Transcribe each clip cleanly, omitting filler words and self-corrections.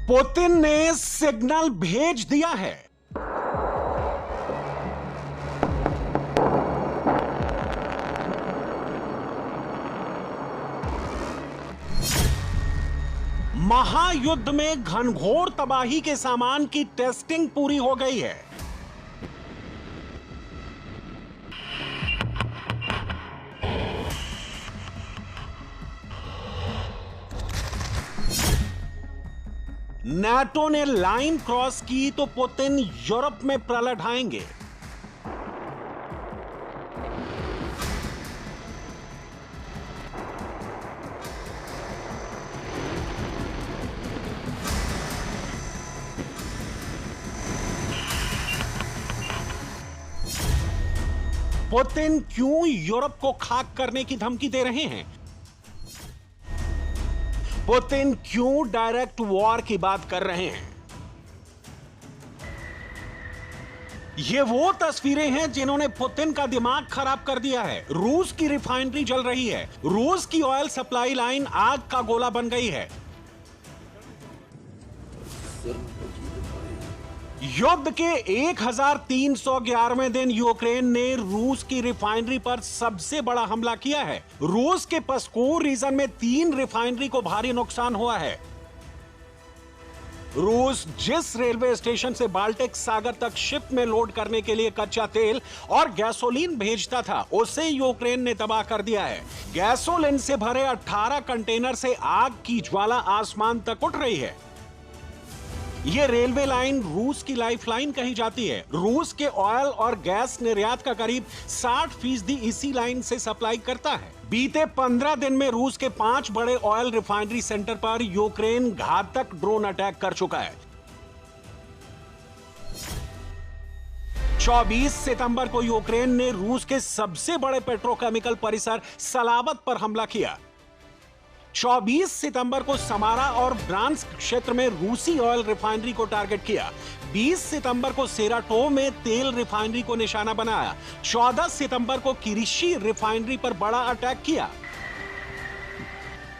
Putin ने signal भेज दिया है। महायुद्ध में घनघोर तबाही के सामान की टेस्टिंग पूरी हो गई है। नाटो ने लाइन क्रॉस की तो पुतिन यूरोप में प्रलय ढाएंगे। पुतिन क्यों यूरोप को खाक करने की धमकी दे रहे हैं? पुतिन क्यों डायरेक्ट वॉर की बात कर रहे हैं? ये वो तस्वीरें हैं जिन्होंने पुतिन का दिमाग खराब कर दिया है। रूस की रिफाइनरी जल रही है। रूस की ऑयल सप्लाई लाइन आग का गोला बन गई है। युद्ध के 1311वें दिन यूक्रेन ने रूस की रिफाइनरी पर सबसे बड़ा हमला किया है। रूस के पस्कोर रीजन में 3 रिफाइनरी को भारी नुकसान हुआ है। रूस जिस रेलवे स्टेशन से बाल्टिक सागर तक शिप में लोड करने के लिए कच्चा तेल और गैसोलीन भेजता था, उसे यूक्रेन ने तबाह कर दिया है। गैसोलीन से भरे 18 कंटेनर से आग की ज्वाला आसमान तक उठ रही है। ये रेलवे लाइन रूस की लाइफलाइन कही जाती है। रूस के ऑयल और गैस निर्यात का करीब 60% इसी लाइन से सप्लाई करता है। बीते 15 दिन में रूस के 5 बड़े ऑयल रिफाइनरी सेंटर पर यूक्रेन घातक ड्रोन अटैक कर चुका है। 24 सितंबर को यूक्रेन ने रूस के सबसे बड़े पेट्रोकेमिकल परिसर सलावत पर हमला किया। 24 सितंबर को समारा और ब्रांस्क क्षेत्र में रूसी ऑयल रिफाइनरी को टारगेट किया। 20 सितंबर को सेराटोव में तेल रिफाइनरी को निशाना बनाया। 14 सितंबर को किरीशी रिफाइनरी पर बड़ा अटैक किया।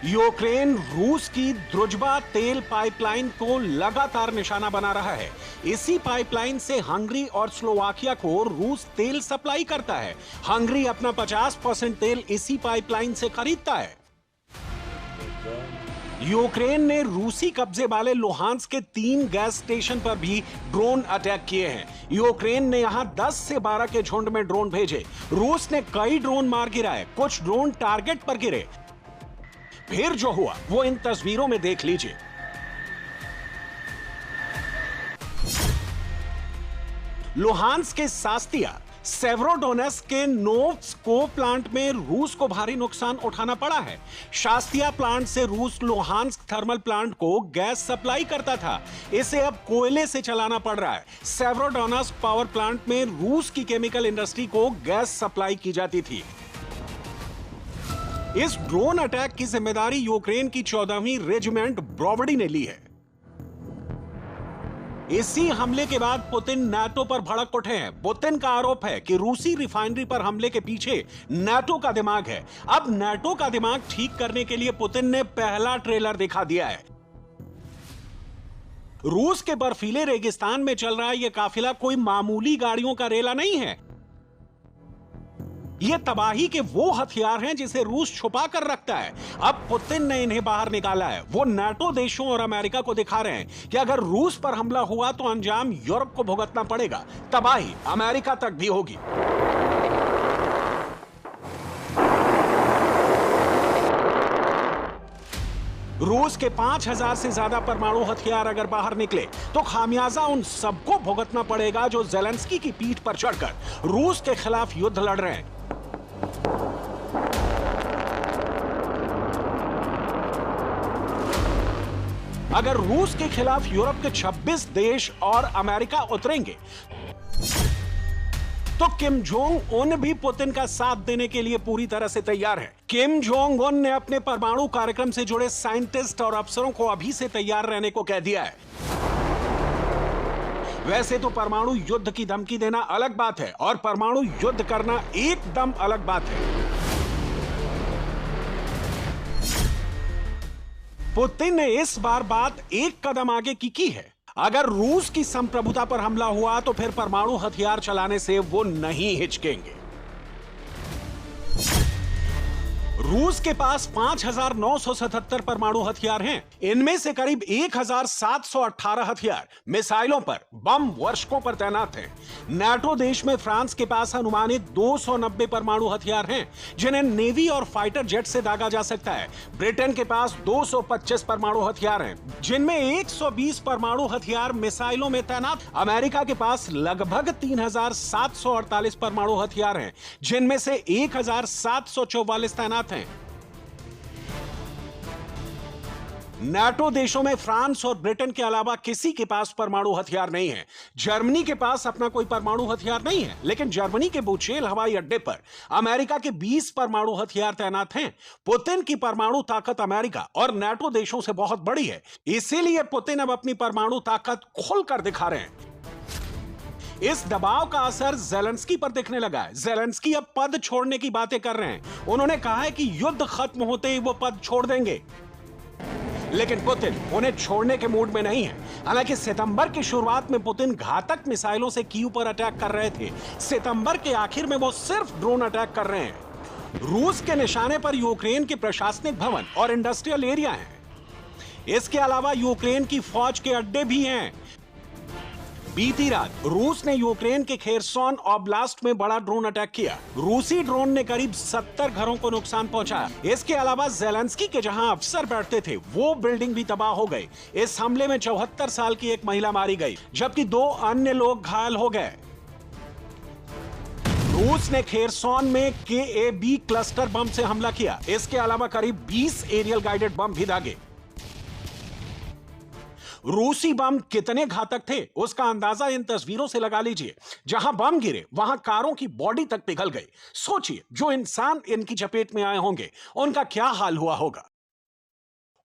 यूक्रेन रूस की द्रुजबा तेल पाइपलाइन को लगातार निशाना बना रहा है। इसी पाइपलाइन से हंगरी और स्लोवाकिया को रूस तेल सप्लाई करता है। हंगरी अपना 50% तेल इसी पाइपलाइन से खरीदता है। यूक्रेन ने रूसी कब्जे वाले लुहांस्क के 3 गैस स्टेशन पर भी ड्रोन अटैक किए हैं। यूक्रेन ने यहां 10 से 12 के झुंड में ड्रोन भेजे। रूस ने कई ड्रोन मार गिराए, कुछ ड्रोन टारगेट पर गिरे। फिर जो हुआ वो इन तस्वीरों में देख लीजिए। लुहांस्क के सास्तिया, सेवरोडोनेस्क के नोव्स्को प्लांट में रूस को भारी नुकसान उठाना पड़ा है। शास्तिया प्लांट से रूस लुहांस्क थर्मल प्लांट को गैस सप्लाई करता था, इसे अब कोयले से चलाना पड़ रहा है। सेवरोडोनेस्क पावर प्लांट में रूस की केमिकल इंडस्ट्री को गैस सप्लाई की जाती थी। इस ड्रोन अटैक की जिम्मेदारी यूक्रेन की 14वीं रेजिमेंट ब्रोवडी ने ली है। इसी हमले के बाद पुतिन नाटो पर भड़क उठे हैं। पुतिन का आरोप है कि रूसी रिफाइनरी पर हमले के पीछे नाटो का दिमाग है। अब नाटो का दिमाग ठीक करने के लिए पुतिन ने पहला ट्रेलर दिखा दिया है। रूस के बर्फीले रेगिस्तान में चल रहा यह काफिला कोई मामूली गाड़ियों का रेला नहीं है। ये तबाही के वो हथियार हैं जिसे रूस छुपा कर रखता है। अब पुतिन ने इन्हें बाहर निकाला है। वो नाटो देशों और अमेरिका को दिखा रहे हैं कि अगर रूस पर हमला हुआ तो अंजाम यूरोप को भुगतना पड़ेगा, तबाही अमेरिका तक भी होगी। रूस के 5000 से ज्यादा परमाणु हथियार अगर बाहर निकले तो खामियाजा उन सबको भुगतना पड़ेगा जो ज़ेलेंस्की की पीठ पर चढ़कर रूस के खिलाफ युद्ध लड़ रहे हैं। अगर रूस के खिलाफ यूरोप के 26 देश और अमेरिका उतरेंगे तो किम जोंग उन भी पुतिन का साथ देने के लिए पूरी तरह से तैयार है। किम जोंग उन ने अपने परमाणु कार्यक्रम से जुड़े साइंटिस्ट और अफसरों को अभी से तैयार रहने को कह दिया है। वैसे तो परमाणु युद्ध की धमकी देना अलग बात है और परमाणु युद्ध करना एकदम अलग बात है। पुतिन ने इस बार बात एक कदम आगे की है। अगर रूस की संप्रभुता पर हमला हुआ तो फिर परमाणु हथियार चलाने से वो नहीं हिचकेंगे। रूस के पास 5,977 परमाणु हथियार हैं। इनमें से करीब 1,718 हथियार मिसाइलों पर, बम वर्षकों पर तैनात हैं। नाटो देश में फ्रांस के पास अनुमानित 290 परमाणु हथियार हैं, जिन्हें नेवी और फाइटर जेट से दागा जा सकता है। ब्रिटेन के पास 225 परमाणु हथियार हैं, जिनमें 120 परमाणु हथियार मिसाइलों में तैनात। अमेरिका के पास लगभग 3,748 परमाणु हथियार हैं, जिनमें से 1,744 तैनात हैं। नाटो देशों में फ्रांस और ब्रिटेन के अलावा किसी के पास परमाणु हथियार नहीं है। जर्मनी के पास अपना कोई परमाणु हथियार नहीं है, लेकिन जर्मनी के बुचेल हवाई अड्डे पर अमेरिका के 20 परमाणु हथियार तैनात हैं। पुतिन की परमाणु ताकत अमेरिका और नाटो देशों से बहुत बड़ी है, इसीलिए पुतिन अब अपनी परमाणु ताकत खोलकर दिखा रहे हैं। इस दबाव का असर ज़ेलेंस्की पर दिखने लगा है। ज़ेलेंस्की अब पद छोड़ने की बातें कर रहे हैं। उन्होंने कहा है कि युद्ध खत्म होते ही वो पद छोड़ देंगे, लेकिन पुतिन उन्हें छोड़ने के मूड में नहीं है। हालांकि सितंबर की शुरुआत में पुतिन घातक मिसाइलों से कीव पर अटैक कर रहे थे। सितंबर के आखिर में वो सिर्फ ड्रोन अटैक कर रहे हैं। रूस के निशाने पर यूक्रेन के प्रशासनिक भवन और इंडस्ट्रियल एरिया हैं। इसके अलावा यूक्रेन की फौज के अड्डे भी हैं। बीती रात रूस ने यूक्रेन के खेरसोन ऑब्लास्ट में बड़ा ड्रोन अटैक किया। रूसी ड्रोन ने करीब 70 घरों को नुकसान पहुंचाया। इसके अलावा ज़ेलेंस्की के जहां अफसर बैठते थे, वो बिल्डिंग भी तबाह हो गई। इस हमले में 74 साल की एक महिला मारी गई, जबकि 2 अन्य लोग घायल हो गए। रूस ने खेरसोन में KAB क्लस्टर बम से हमला किया। इसके अलावा करीब 20 एरियल गाइडेड बम भी दागे। रूसी बम कितने घातक थे, उसका अंदाजा इन तस्वीरों से लगा लीजिए। जहां बम गिरे वहां कारों की बॉडी तक पिघल गई। सोचिए, जो इंसान इनकी चपेट में आए होंगे उनका क्या हाल हुआ होगा।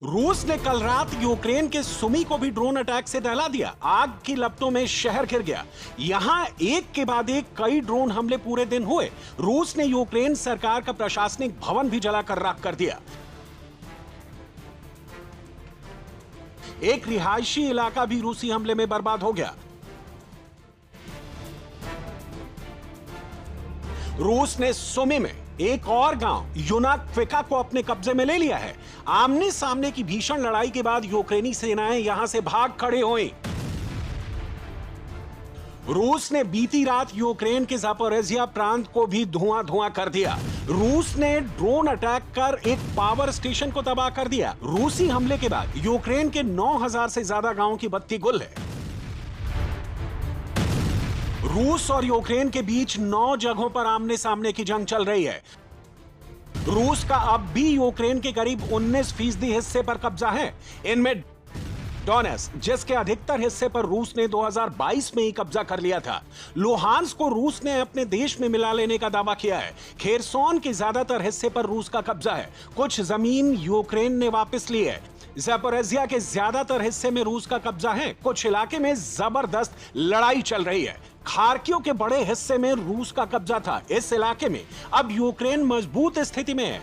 रूस ने कल रात यूक्रेन के सुमी को भी ड्रोन अटैक से दहला दिया। आग की लपटों में शहर घिर गया। यहां एक के बाद एक कई ड्रोन हमले पूरे दिन हुए। रूस ने यूक्रेन सरकार का प्रशासनिक भवन भी जलाकर राख कर दिया। एक रिहायशी इलाका भी रूसी हमले में बर्बाद हो गया। रूस ने सुमी में एक और गांव यूनाक्विका को अपने कब्जे में ले लिया है। आमने सामने की भीषण लड़ाई के बाद यूक्रेनी सेनाएं यहां से भाग खड़े हुई। रूस ने बीती रात यूक्रेन के ज़ापोरिज़िया प्रांत को भी धुआं कर दिया। रूस ने ड्रोन अटैक कर एक पावर स्टेशन को तबाह कर दिया। रूसी हमले के बाद यूक्रेन के 9,000 से ज्यादा गांवों की बत्ती गुल है। रूस और यूक्रेन के बीच 9 जगहों पर आमने सामने की जंग चल रही है। रूस का अब भी यूक्रेन के करीब 19% हिस्से पर कब्जा है। इनमें डोनेट्स्क, जिसके अधिकतर हिस्से पर रूस ने 2022 में ही कब्जा कर लिया था। लुहांस्क को रूस ने अपने देश में मिला लेने का दावा किया है। खेरसोन के ज्यादातर हिस्से पर रूस का कब्जा है। कुछ जमीन यूक्रेन ने वापस ली है। ज़ापोरिज़िया के ज्यादातर हिस्से में रूस का कब्जा है। कुछ इलाके में जबरदस्त लड़ाई चल रही है। खार्किव के बड़े हिस्से में रूस का कब्जा था। इस इलाके में अब यूक्रेन मजबूत स्थिति में है।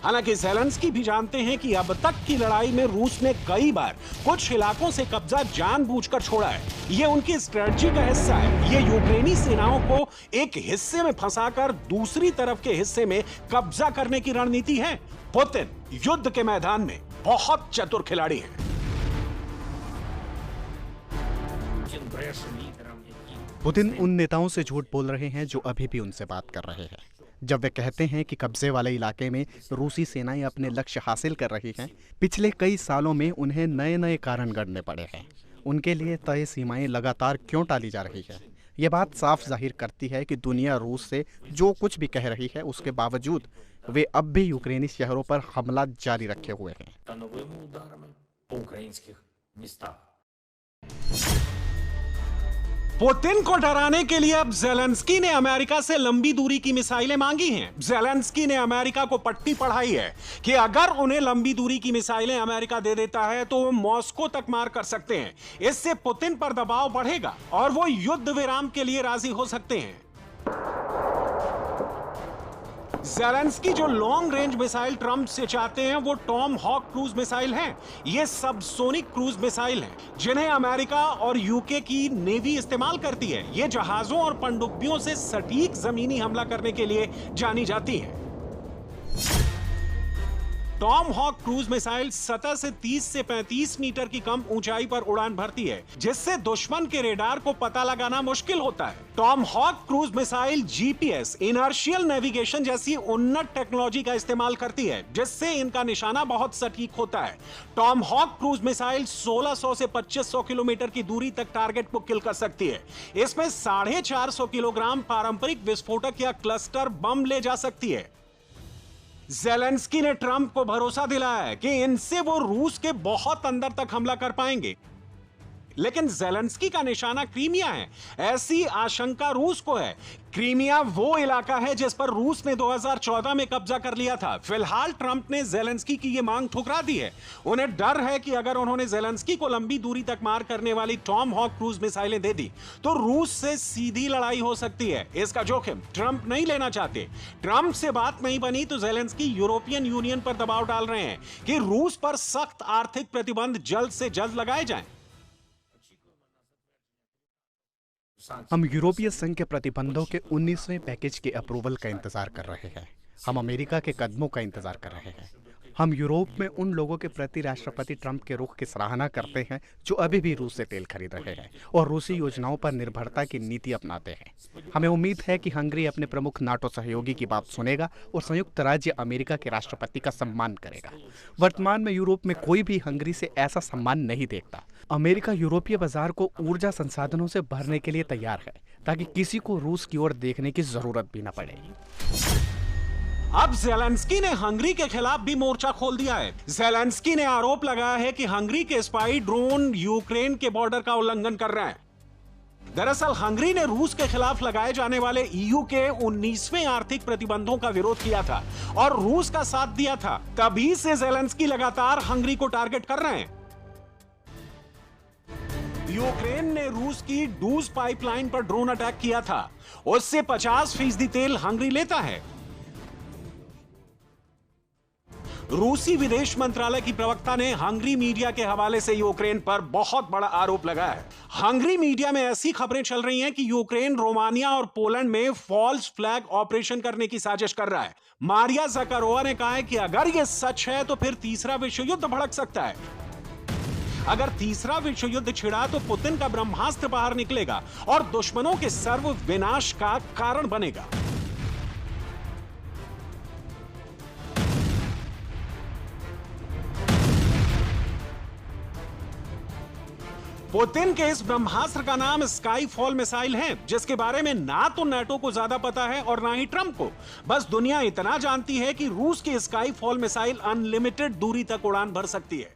हालांकि ज़ेलेंस्की भी जानते हैं कि अब तक की लड़ाई में रूस ने कई बार कुछ इलाकों से कब्जा जानबूझकर छोड़ा है। यह उनकी स्ट्रेटजी का हिस्सा है। ये यूक्रेनी सेनाओं को एक हिस्से में फंसाकर दूसरी तरफ के हिस्से में कब्जा करने की रणनीति है। पुतिन युद्ध के मैदान में बहुत चतुर खिलाड़ी हैं। पुतिन उन नेताओं से झूठ बोल रहे हैं जो अभी भी उनसे बात कर रहे हैं। जब वे कहते हैं कि कब्जे वाले इलाके में रूसी सेनाएं अपने लक्ष्य हासिल कर रही हैं, पिछले कई सालों में उन्हें नए नए कारण गढ़ने पड़े हैं। उनके लिए तय सीमाएं लगातार क्यों टाली जा रही है, ये बात साफ जाहिर करती है कि दुनिया रूस से जो कुछ भी कह रही है, उसके बावजूद वे अब भी यूक्रेनी शहरों पर हमला जारी रखे हुए हैं। पुतिन को डराने के लिए अब ज़ेलेंस्की ने अमेरिका से लंबी दूरी की मिसाइलें मांगी हैं। ज़ेलेंस्की ने अमेरिका को पट्टी पढ़ाई है कि अगर उन्हें लंबी दूरी की मिसाइलें अमेरिका दे देता है तो वो मॉस्को तक मार कर सकते हैं। इससे पुतिन पर दबाव बढ़ेगा और वो युद्ध विराम के लिए राजी हो सकते हैं। ज़ेलेंस्की जो लॉन्ग रेंज मिसाइल ट्रंप से चाहते हैं वो टॉम हॉक क्रूज मिसाइल हैं। ये सबसोनिक क्रूज मिसाइल हैं जिन्हें अमेरिका और यूके की नेवी इस्तेमाल करती है। ये जहाजों और पनडुब्बियों से सटीक जमीनी हमला करने के लिए जानी जाती है। टॉम हॉक क्रूज मिसाइल सतह से 30 से 35 मीटर की कम ऊंचाई पर उड़ान भरती है, जिससे दुश्मन के रेडार को पता लगाना मुश्किल होता है। Tomahawk cruise missile GPS, inertial navigation जैसी उन्नत टेक्नोलॉजी का इस्तेमाल करती है, जिससे इनका निशाना बहुत सटीक होता है। टॉम हॉक क्रूज मिसाइल 1600 से 2500 किलोमीटर की दूरी तक टारगेट को किल कर सकती है। इसमें 450 किलोग्राम पारंपरिक विस्फोटक या क्लस्टर बम ले जा सकती है। ज़ेलेंस्की ने ट्रंप को भरोसा दिलाया है कि इनसे वो रूस के बहुत अंदर तक हमला कर पाएंगे, लेकिन ज़ेलेंस्की का निशाना क्रीमिया है। ऐसी आशंका रूस को है। क्रीमिया वो इलाका है जिस पर रूस ने 2014 में कब्जा कर लिया था। फिलहाल ट्रंप ने ज़ेलेंस्की की ये मांग ठुकरा दी है। उन्हें डर है कि अगर उन्होंने ज़ेलेंस्की को लंबी दूरी तक मार करने वाली टॉम हॉक क्रूज मिसाइलें दे दी तो रूस से सीधी लड़ाई हो सकती है। इसका जोखिम ट्रंप नहीं लेना चाहते। ट्रंप से बात नहीं बनी तो ज़ेलेंस्की यूरोपियन यूनियन पर दबाव डाल रहे हैं कि रूस पर सख्त आर्थिक प्रतिबंध जल्द से जल्द लगाए जाएं। हम यूरोपीय संघ के प्रतिबंधों के 19वें पैकेज के अप्रूवल का इंतजार कर रहे हैं। हम अमेरिका के कदमों का इंतजार कर रहे हैं। हम यूरोप में उन लोगों के प्रति राष्ट्रपति ट्रंप के रुख की सराहना करते हैं जो अभी भी रूस से तेल खरीद रहे हैं और रूसी योजनाओं पर निर्भरता की नीति अपनाते हैं। हमें उम्मीद है कि हंगरी अपने प्रमुख नाटो सहयोगी की बात सुनेगा और संयुक्त राज्य अमेरिका के राष्ट्रपति का सम्मान करेगा। वर्तमान में यूरोप में कोई भी हंगरी से ऐसा सम्मान नहीं देखता। अमेरिका यूरोपीय बाजार को ऊर्जा संसाधनों से भरने के लिए तैयार है ताकि किसी को रूस की ओर देखने की जरूरत भी न पड़े। अब ज़ेलेंस्की ने हंगरी के खिलाफ भी मोर्चा खोल दिया है। ज़ेलेंस्की ने आरोप लगाया है कि हंगरी के स्पाई ड्रोन यूक्रेन के बॉर्डर का उल्लंघन कर रहे हैं। दरअसल हंगरी ने रूस के खिलाफ लगाए जाने वाले ईयू के 19वें आर्थिक प्रतिबंधों का विरोध किया था और रूस का साथ दिया था। तभी से ज़ेलेंस्की लगातार हंगरी को टारगेट कर रहे हैं। यूक्रेन ने रूस की डूज पाइपलाइन पर ड्रोन अटैक किया था। उससे 50% तेल हंगरी लेता है। रूसी विदेश मंत्रालय की प्रवक्ता ने हंगरी मीडिया के हवाले से यूक्रेन पर बहुत बड़ा आरोप लगाया है। हंगरी मीडिया में ऐसी खबरें चल रही हैं कि यूक्रेन रोमानिया और पोलैंड में फॉल्स फ्लैग ऑपरेशन करने की साजिश कर रहा है। मारिया ज़कारोवा ने कहा है कि अगर यह सच है तो फिर तीसरा विश्व युद्ध भड़क सकता है। अगर तीसरा विश्व युद्ध छिड़ा तो पुतिन का ब्रह्मास्त्र बाहर निकलेगा और दुश्मनों के सर्व विनाश का कारण बनेगा। पुतिन के इस ब्रह्मास्त्र का नाम स्काईफॉल मिसाइल है, जिसके बारे में ना तो नाटो को ज्यादा पता है और ना ही ट्रंप को। बस दुनिया इतना जानती है कि रूस की स्काईफॉल मिसाइल अनलिमिटेड दूरी तक उड़ान भर सकती है।